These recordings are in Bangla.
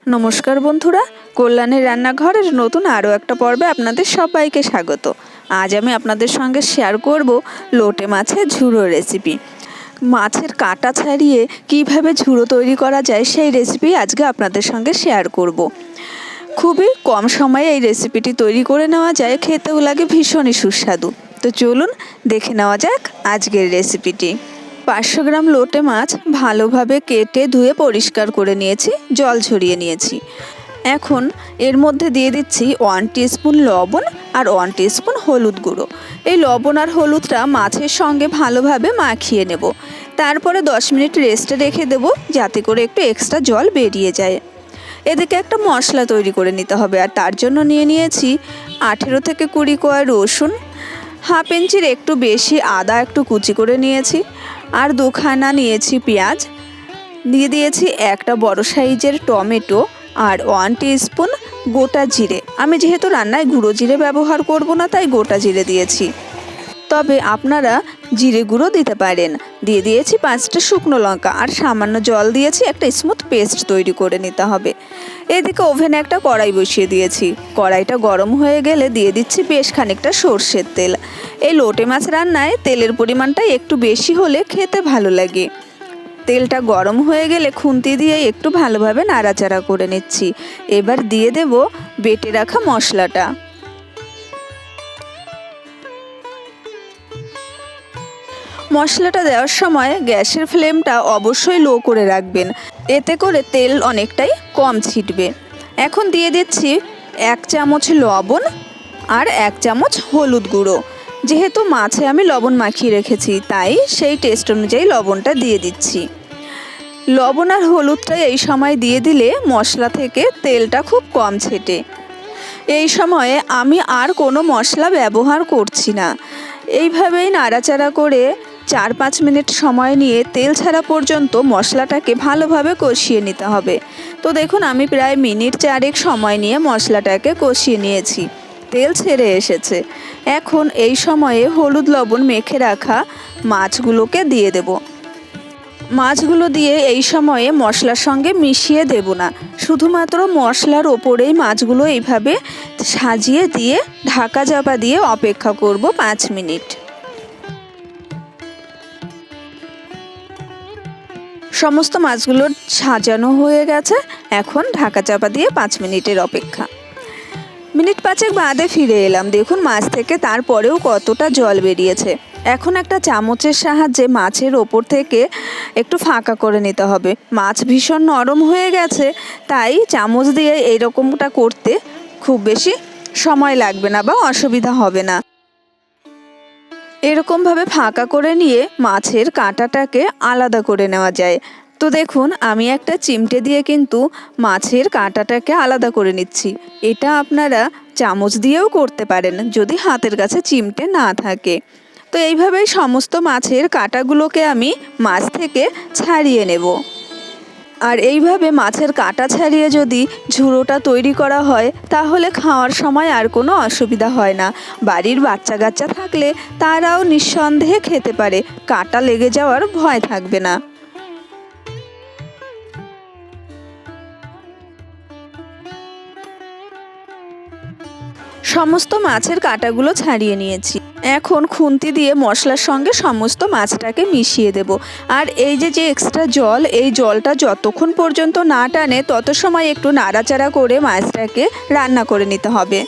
নমস্কার বন্ধুরা, কল্যাণীর রান্নাঘরের নতুন আরও একটা পর্বে আপনাদের সবাইকে স্বাগত। আজ আমি আপনাদের সঙ্গে শেয়ার করব লোটে মাছের ঝুড়ো রেসিপি। মাছের কাঁটা ছাড়িয়ে কিভাবে ঝুড়ো তৈরি করা যায় সেই রেসিপি আজকে আপনাদের সঙ্গে শেয়ার করব। খুবই কম সময়ে এই রেসিপিটি তৈরি করে নেওয়া যায়, খেতেও লাগে ভীষণই সুস্বাদু। তো চলুন দেখে নেওয়া যাক আজকের রেসিপিটি। 500 গ্রাম লোটে মাছ ভালোভাবে কেটে ধুয়ে পরিষ্কার করে নিয়েছি, জল ঝরিয়ে নিয়েছি। এখন এর মধ্যে দিয়ে দিচ্ছি 1 টিস্পুন লবণ আর 1 টিস্পুন হলুদ গুঁড়ো। এই লবণ আর হলুদটা মাছের সঙ্গে ভালোভাবে মাখিয়ে নেব। তারপরে 10 মিনিট রেস্টে রেখে দেব, যাতে করে একটু এক্সট্রা জল বেরিয়ে যায়। এদিকে একটা মশলা তৈরি করে নিতে হবে, আর তার জন্য নিয়ে নিয়েছি 18 থেকে 20 কোয়া রসুন, হাফ ইঞ্চির একটু বেশি আদা একটু কুচি করে নিয়েছি, আর 2খানা নিয়েছি পেঁয়াজ, দিয়ে দিয়েছি একটা বড় সাইজের টমেটো আর 1 টিস্পুন গোটা জিরে। আমি যেহেতু রান্নায় গুঁড়ো জিরে ব্যবহার করব না, তাই গোটা জিরে দিয়েছি, তবে আপনারা জিরে গুঁড়ো দিতে পারেন। দিয়ে দিয়েছি 5টা শুকনো লঙ্কা আর সামান্য জল দিয়েছি, একটা স্মুথ পেস্ট তৈরি করে নিতে হবে। এদিকে ওভেনে একটা কড়াই বসিয়ে দিয়েছি। কড়াইটা গরম হয়ে গেলে দিয়ে দিচ্ছি বেশ খানিকটা সর্ষের তেল। এই লোটে মাছ রান্নায় তেলের পরিমাণটা একটু বেশি হলে খেতে ভালো লাগে। তেলটা গরম হয়ে গেলে খুন্তি দিয়ে একটু ভালোভাবে নাড়াচাড়া করে নিচ্ছি। এবার দিয়ে দেব বেটে রাখা মশলাটা। মশলাটা দেওয়ার সময় গ্যাসের ফ্লেমটা অবশ্যই লো করে রাখবেন, এতে করে তেল অনেকটাই কম ছিটবে। এখন দিয়ে দিচ্ছি 1 চামচ লবণ আর 1 চামচ হলুদ গুঁড়ো। যেহেতু মাছে আমি লবণ মাখিয়ে রেখেছি, তাই সেই টেস্ট অনুযায়ী লবণটা দিয়ে দিচ্ছি। লবণ আর হলুদটা এই সময় দিয়ে দিলে মশলা থেকে তেলটা খুব কম ছেটে। এই সময়ে আমি আর কোনো মশলা ব্যবহার করছি না। এইভাবেই নাড়াচাড়া করে 4-5 মিনিট সময় নিয়ে তেল ছাড়া পর্যন্ত মশলাটাকে ভালোভাবে কষিয়ে নিতে হবে। তো দেখুন, আমি প্রায় মিনিট 4 সময় নিয়ে মশলাটাকে কষিয়ে নিয়েছি, তেল ছেড়ে এসেছে। এখন এই সময়ে হলুদ লবণ মেখে রাখা মাছগুলোকে দিয়ে দেব। মাছগুলো দিয়ে এই সময়ে মশলার সঙ্গে মিশিয়ে দেব না, শুধুমাত্র মশলার ওপরেই মাছগুলো এইভাবে সাজিয়ে দিয়ে ঢাকা চাপা দিয়ে অপেক্ষা করব 5 মিনিট। সমস্ত মাছগুলো সাজানো হয়ে গেছে। এখন ঢাকা চাপা দিয়ে 5 মিনিটের অপেক্ষা। মিনিট 5 বাদে ফিরে এলাম। দেখুন মাছ থেকে তারপরেও কতটা জল বেরিয়েছে। এখন একটা চামচের সাহায্যে মাছের ওপর থেকে একটু ফাঁকা করে নিতে হবে। মাছ ভীষণ নরম হয়ে গেছে, তাই চামচ দিয়ে এইরকমটা করতে খুব বেশি সময় লাগবে না বা অসুবিধা হবে না। এরকমভাবে ফাঁকা করে নিয়ে মাছের কাঁটাটাকে আলাদা করে নেওয়া যায়। তো দেখুন, আমি একটা চিমটে দিয়ে কিন্তু মাছের কাঁটাটাকে আলাদা করে নিচ্ছি। এটা আপনারা চামচ দিয়েও করতে পারেন যদি হাতের কাছে চিমটে না থাকে। তো এইভাবেই সমস্ত মাছের কাঁটাগুলোকে আমি মাছ থেকে ছাড়িয়ে নেব। আর এইভাবে মাছের কাঁটা ছাড়িয়ে যদি ঝুড়োটা তৈরি করা হয়, তাহলে খাওয়ার সময় আর কোনো অসুবিধা হয় না। বাড়ির বাচ্চা কাচ্চা থাকলে তারাও নিঃসন্দেহে খেতে পারে, কাঁটা লেগে যাওয়ার ভয় থাকবে না। সমস্ত মাছের কাঁটাগুলো ছাড়িয়ে নিয়েছি। এখন খুন্তি দিয়ে মশলার সঙ্গে সমস্ত মাছটাকে মিশিয়ে দেব। আর এই যে এক্সট্রা জল, এই জলটা যতক্ষণ পর্যন্ত না টানে তত সময় একটু নাড়াচাড়া করে মাছটাকে রান্না করে নিতে হবে।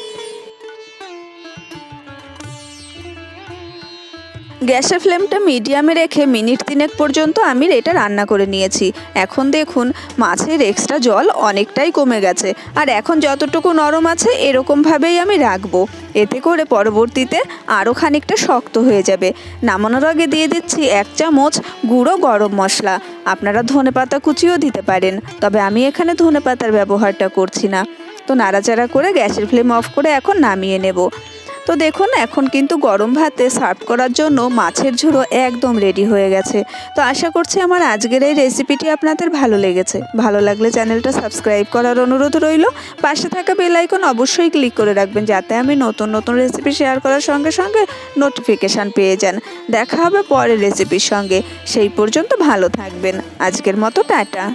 গ্যাসের ফ্লেমটা মিডিয়ামে রেখে মিনিট 3 পর্যন্ত আমি এটা রান্না করে নিয়েছি। এখন দেখুন মাছের এক্সট্রা জল অনেকটাই কমে গেছে, আর এখন যতটুকু নরম আছে এরকমভাবেই আমি রাখবো। এতে করে পরবর্তীতে আরও খানিকটা শক্ত হয়ে যাবে। নামানোর আগে দিয়ে দিচ্ছি 1 চামচ গুঁড়ো গরম মশলা। আপনারা ধনেপাতা কুচিও দিতে পারেন, তবে আমি এখানে ধনেপাতার ব্যবহারটা করছি না। তো নাড়াচাড়া করে গ্যাসের ফ্লেম অফ করে এখন নামিয়ে নেব। তো দেখুন, এখন কিন্তু গরম ভাতে সার্ভ করার জন্য মাছের ঝুড়ো একদম রেডি হয়ে গেছে। তো আশা করছি আমার আজকের এই রেসিপিটি আপনাদের ভালো লেগেছে। ভালো লাগলে চ্যানেলটা সাবস্ক্রাইব করার অনুরোধ রইল। পাশে থাকা বেল আইকন অবশ্যই ক্লিক করে রাখবেন, যাতে আমি নতুন নতুন রেসিপি শেয়ার করার সঙ্গে সঙ্গে নোটিফিকেশান পেয়ে যান। দেখা হবে পরের রেসিপির সঙ্গে। সেই পর্যন্ত ভালো থাকবেন। আজকের মতো টাটা।